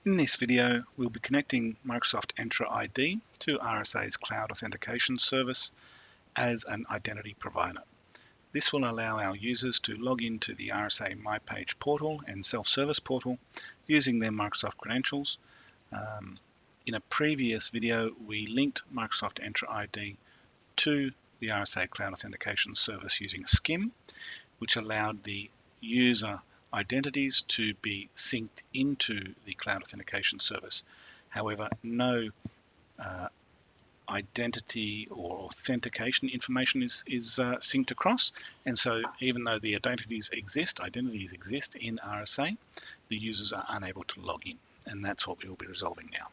In this video, we'll be connecting Microsoft Entra ID to RSA's Cloud Authentication Service as an identity provider. This will allow our users to log into the RSA MyPage portal and self-service portal using their Microsoft credentials. In a previous video, we linked Microsoft Entra ID to the RSA Cloud Authentication Service using a SCIM, which allowed the user identities to be synced into the Cloud Authentication Service. However, no identity or authentication information is synced across, and so even though the identities exist in RSA, the users are unable to log in, and that's what we will be resolving now.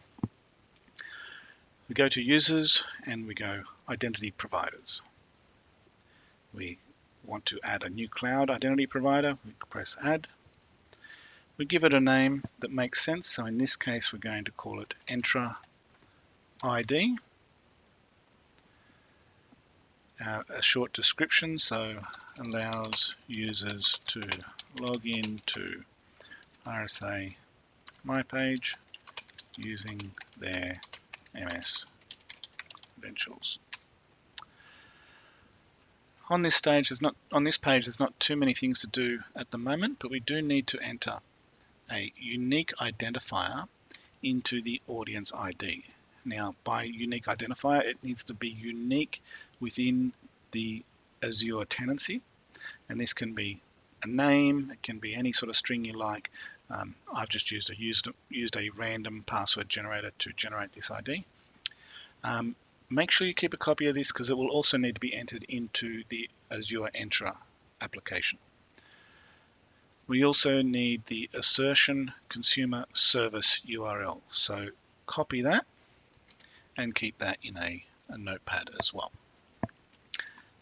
We go to Users and we go Identity Providers. We want to add a new cloud identity provider. We press Add. We give it a name that makes sense. So in this case, we're going to call it EntraID. A short description, so allows users to log in to RSA MyPage using their MS credentials. On this page, there's not too many things to do at the moment, but we do need to enter a unique identifier into the audience ID. Now, by unique identifier, it needs to be unique within the Azure tenancy, and this can be a name, it can be any sort of string you like. I've just used a random password generator to generate this ID. Make sure you keep a copy of this because it will also need to be entered into the Azure Entra application. We also need the assertion consumer service URL. So copy that and keep that in a notepad as well.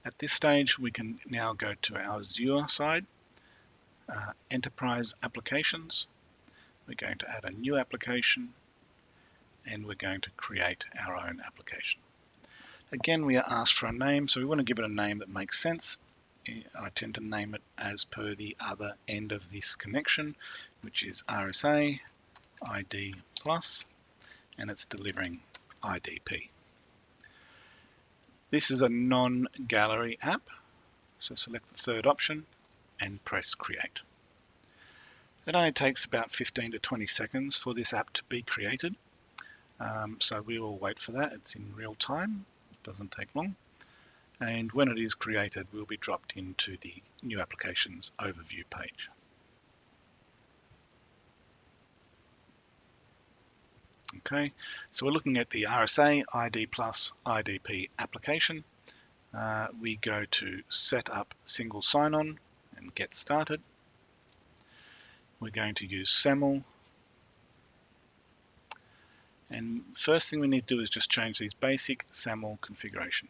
At this stage, we can now go to our Azure side, Enterprise Applications. We're going to add a new application and we're going to create our own application. Again, we are asked for a name, so we want to give it a name that makes sense. I tend to name it as per the other end of this connection, which is RSA ID Plus, and it's delivering IDP. This is a non-gallery app, so select the third option and press Create. It only takes about 15 to 20 seconds for this app to be created, so we will wait for that. It's in real time. Doesn't take long, and when it is created, we'll be dropped into the new applications overview page. Okay, so we're looking at the RSA ID Plus IDP application. We go to Set Up Single Sign-On and Get Started. We're going to use SAML. And first thing we need to do is just change these basic SAML configuration.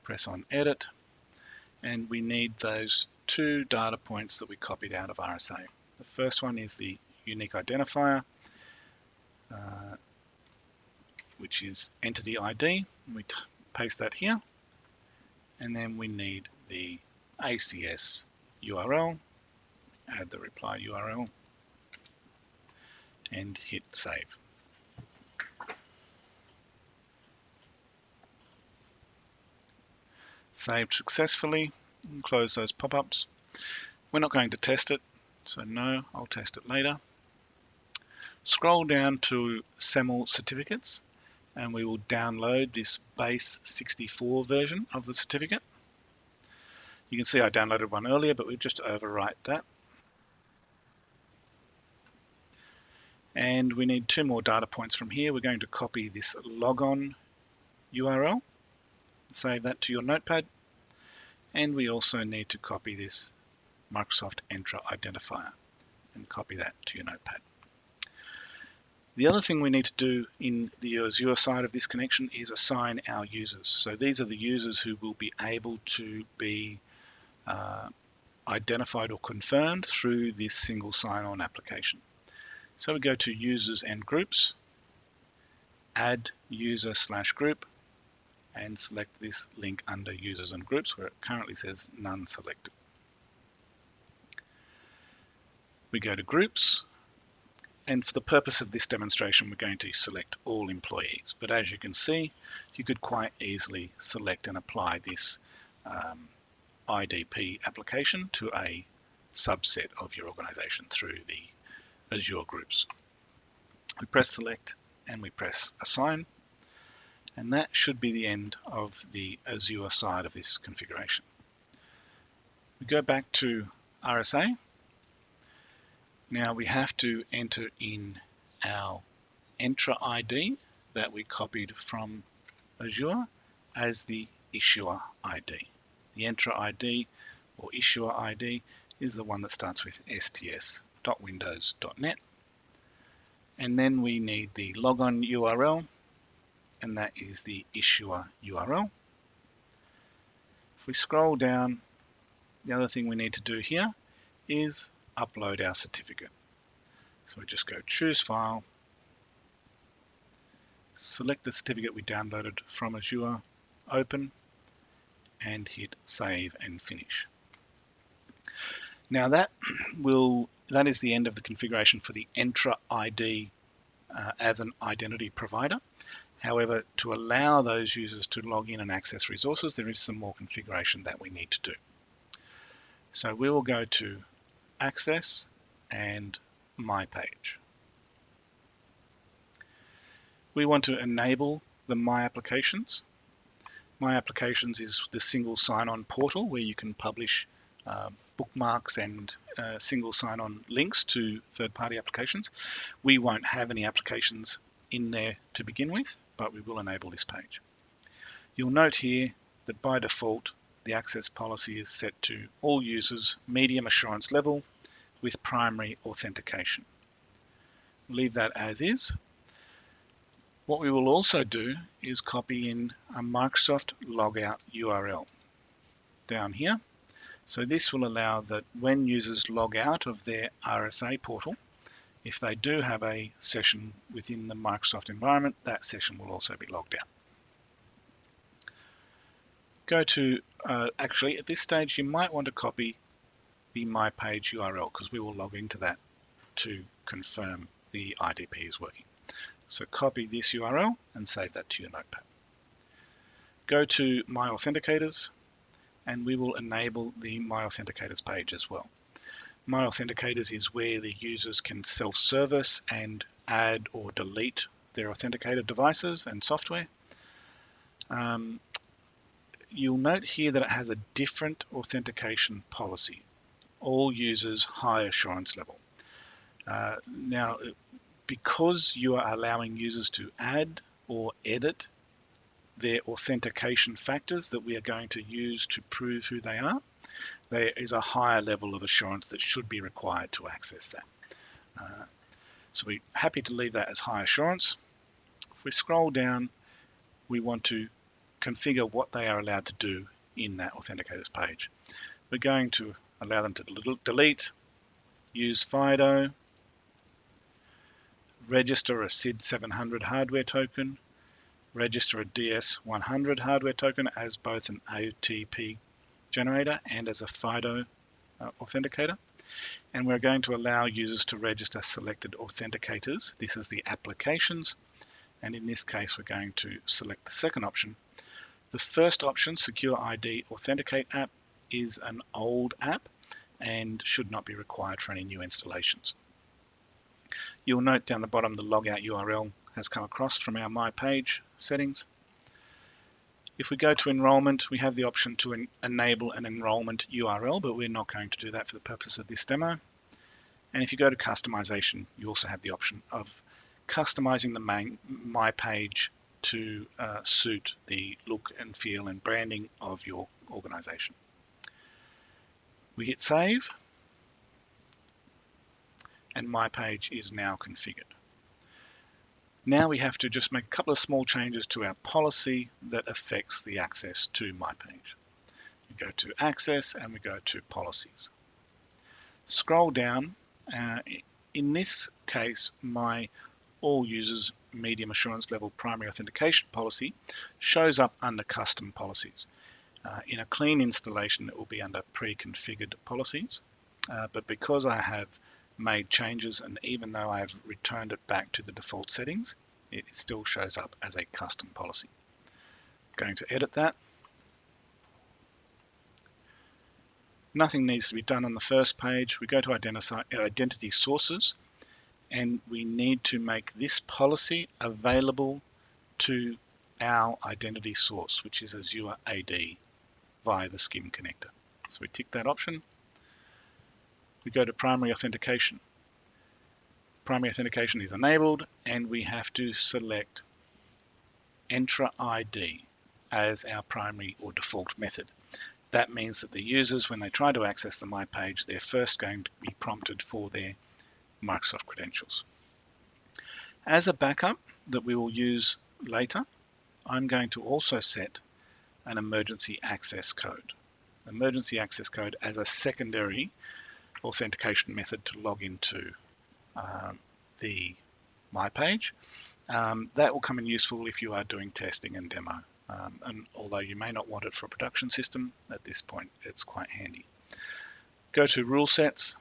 Press on Edit, and we need those two data points that we copied out of RSA. The first one is the unique identifier, which is entity ID. We paste that here, and then we need the ACS URL, add the reply URL, and hit Save. Saved successfully, and close those pop-ups. We're not going to test it, so no, I'll test it later. Scroll down to SAML certificates, and we will download this base 64 version of the certificate. You can see I downloaded one earlier, but we'll just overwrite that. And we need two more data points from here. We're going to copy this logon URL. Save that to your notepad, and we also need to copy this Microsoft Entra identifier and copy that to your notepad. The other thing we need to do in the Azure side of this connection is assign our users. So these are the users who will be able to be identified or confirmed through this single sign-on application. So we go to Users and Groups, Add User/Group, and select this link under Users and Groups where it currently says None Selected. We go to Groups, And for the purpose of this demonstration, we're going to select all employees. But as you can see, you could quite easily select and apply this IDP application to a subset of your organization through the Azure groups. We press select and we press assign, and that should be the end of the Azure side of this configuration. We go back to RSA. Now we have to enter in our Entra ID that we copied from Azure as the issuer ID. The Entra ID or issuer ID is the one that starts with sts.windows.net. And then we need the logon URL, and that is the issuer URL. If we scroll down, the other thing we need to do here is upload our certificate. So we just go choose file, select the certificate we downloaded from Azure, open, and hit save and finish. Now that is the end of the configuration for the Entra ID as an identity provider. However, to allow those users to log in and access resources, there is some more configuration that we need to do. So we will go to Access and MyPage. We want to enable the My Applications. My Applications is the single sign-on portal where you can publish bookmarks and single sign-on links to third-party applications. We won't have any applications in there to begin with, but we will enable this page. You'll note here that by default, the access policy is set to all users, medium assurance level with primary authentication. Leave that as is. What we will also do is copy in a Microsoft logout URL down here. So this will allow that when users log out of their RSA portal, if they do have a session within the Microsoft environment, that session will also be logged out. Go to, actually at this stage you might want to copy the MyPage URL because we will log into that to confirm the IDP is working. So copy this URL and save that to your notepad. Go to My Authenticators and we will enable the My Authenticators page as well. My Authenticators is where the users can self-service and add or delete their authenticated devices and software. You'll note here that it has a different authentication policy. All users high assurance level. Now, because you are allowing users to add or edit their authentication factors that we are going to use to prove who they are, there is a higher level of assurance that should be required to access that. So we're happy to leave that as high assurance. If we scroll down, we want to configure what they are allowed to do in that Authenticators page. We're going to allow them to delete, use FIDO, register a SID 700 hardware token, register a DS100 hardware token as both an OTP generator and as a FIDO authenticator. And we're going to allow users to register selected authenticators. This is the applications. And in this case, we're going to select the second option. The first option, Secure ID Authenticate app, is an old app and should not be required for any new installations. You'll note down the bottom the logout URL has come across from our MyPage settings. If we go to enrollment, we have the option to enable an enrollment URL, but we're not going to do that for the purpose of this demo. And if you go to customization, you also have the option of customizing the MyPage to suit the look and feel and branding of your organization. We hit save, and MyPage is now configured. Now we have to just make a couple of small changes to our policy that affects the access to MyPage. We go to Access and we go to Policies. Scroll down. In this case, my all users medium assurance level primary authentication policy shows up under custom policies. In a clean installation, it will be under pre-configured policies, but because I have made changes, and even though I've returned it back to the default settings, it still shows up as a custom policy. Going to edit that. Nothing needs to be done on the first page. We go to identity sources, and we need to make this policy available to our identity source, which is Azure AD via the SCIM connector. So we tick that option. We go to primary authentication. Primary authentication is enabled, and we have to select EntraID as our primary or default method. That means that the users, when they try to access the MyPage, they're first going to be prompted for their Microsoft credentials. As a backup that we will use later, I'm going to also set an emergency access code. Emergency access code as a secondary authentication method to log into the MyPage. That will come in useful if you are doing testing and demo. And although you may not want it for a production system, at this point it's quite handy. Go to rule sets.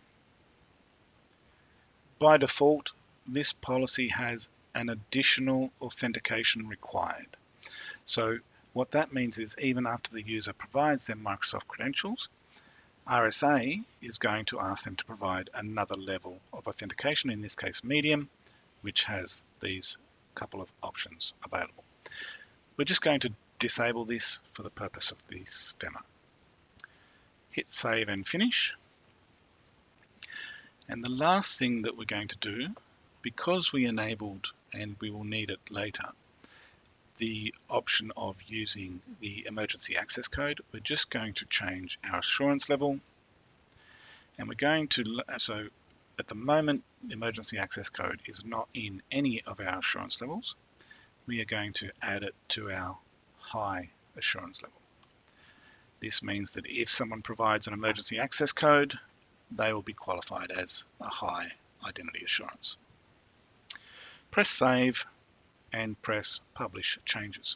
By default, this policy has an additional authentication required. So what that means is even after the user provides their Microsoft credentials, RSA is going to ask them to provide another level of authentication, in this case medium, which has these couple of options available. We're just going to disable this for the purpose of this demo. Hit save and finish. And the last thing that we're going to do, because we enabled, and we will need it later, the option of using the emergency access code, we're just going to change our assurance level. And we're going to, so at the moment, the emergency access code is not in any of our assurance levels. We are going to add it to our high assurance level. This means that if someone provides an emergency access code, they will be qualified as a high identity assurance. Press save and press publish changes.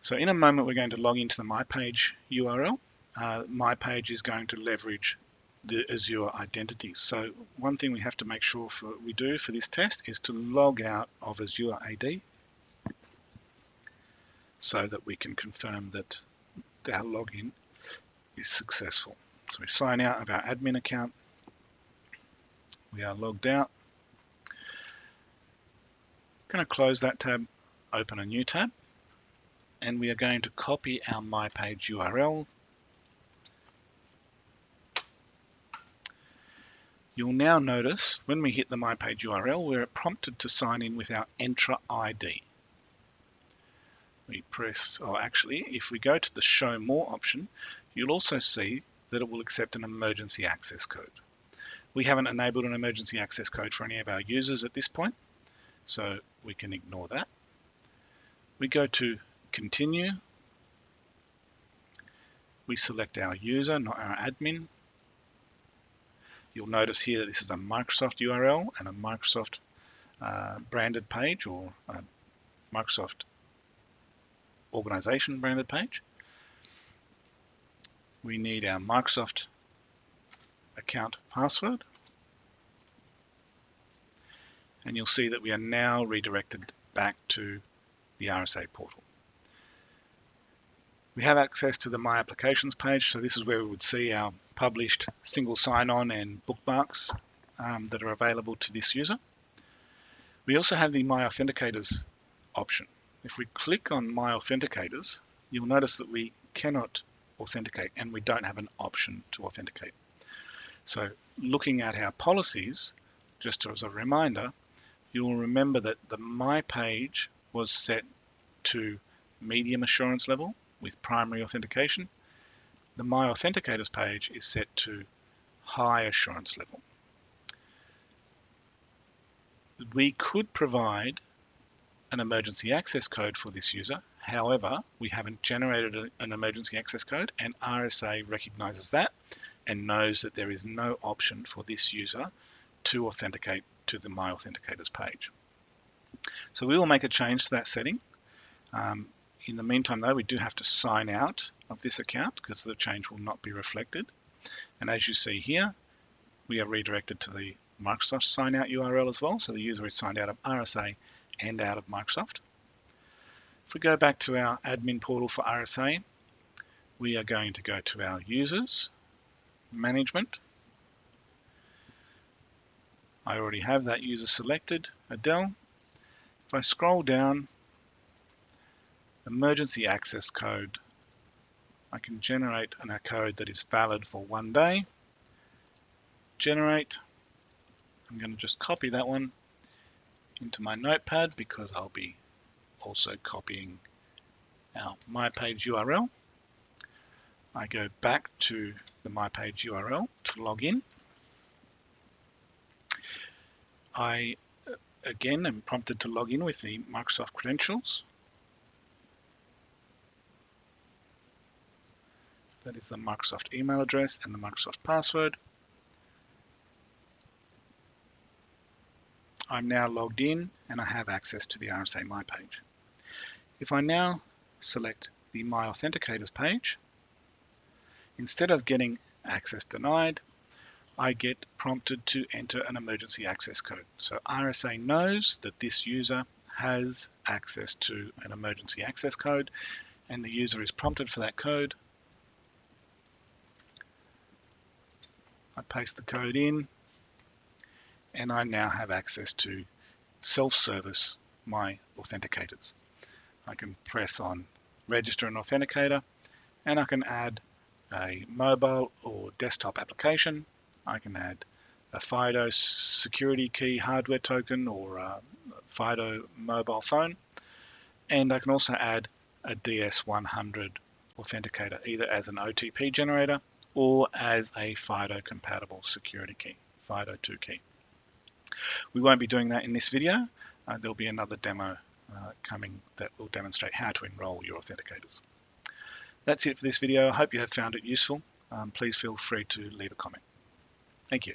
So in a moment we're going to log into the MyPage URL. MyPage is going to leverage the Azure identities. So one thing we have to make sure we do for this test is to log out of Azure AD so that we can confirm that our login is successful. So we sign out of our admin account. We are logged out. I'm going to close that tab, open a new tab, and we are going to copy our MyPage URL. You'll now notice when we hit the MyPage URL, we're prompted to sign in with our EntraID. We press, or actually, if we go to the Show More option, you'll also see that it will accept an emergency access code. We haven't enabled an emergency access code for any of our users at this point, so we can ignore that. We go to Continue. We select our user, not our admin. You'll notice here that this is a Microsoft URL and a Microsoft branded page, or Microsoft organization branded page. We need our Microsoft account password. And you'll see that we are now redirected back to the RSA portal. We have access to the My Applications page, so this is where we would see our published single sign-on and bookmarks that are available to this user. We also have the My Authenticators option. If we click on My Authenticators, you'll notice that we cannot authenticate and we don't have an option to authenticate. So looking at our policies, just as a reminder, you'll remember that the MyPage was set to medium assurance level with primary authentication. The My Authenticators page is set to high assurance level. We could provide an emergency access code for this user. However, we haven't generated an emergency access code, and RSA recognizes that and knows that there is no option for this user to authenticate to the My Authenticators page. So we will make a change to that setting. In the meantime, though, we do have to sign out of this account because the change will not be reflected. And as you see here, we are redirected to the Microsoft sign out URL as well. So the user is signed out of RSA and out of Microsoft. If we go back to our admin portal for RSA, we are going to go to our users, management. I already have that user selected, Adele. If I scroll down, emergency access code, I can generate a code that is valid for 1 day. Generate. I'm going to just copy that one into my notepad because I'll be also copying our MyPage URL. I go back to the MyPage URL to log in. I again am prompted to log in with the Microsoft credentials. That is the Microsoft email address and the Microsoft password. I'm now logged in and I have access to the RSA MyPage. If I now select the My Authenticators page, instead of getting access denied, I get prompted to enter an emergency access code. So RSA knows that this user has access to an emergency access code and the user is prompted for that code. I paste the code in and I now have access to Self-Service My Authenticators. I can press on Register an Authenticator and I can add a mobile or desktop application. I can add a FIDO security key hardware token or a FIDO mobile phone, and I can also add a DS100 authenticator either as an OTP generator or as a FIDO compatible security key, FIDO2 key. We won't be doing that in this video. There'll be another demo coming that will demonstrate how to enroll your authenticators. That's it for this video. I hope you have found it useful. Please feel free to leave a comment. Thank you.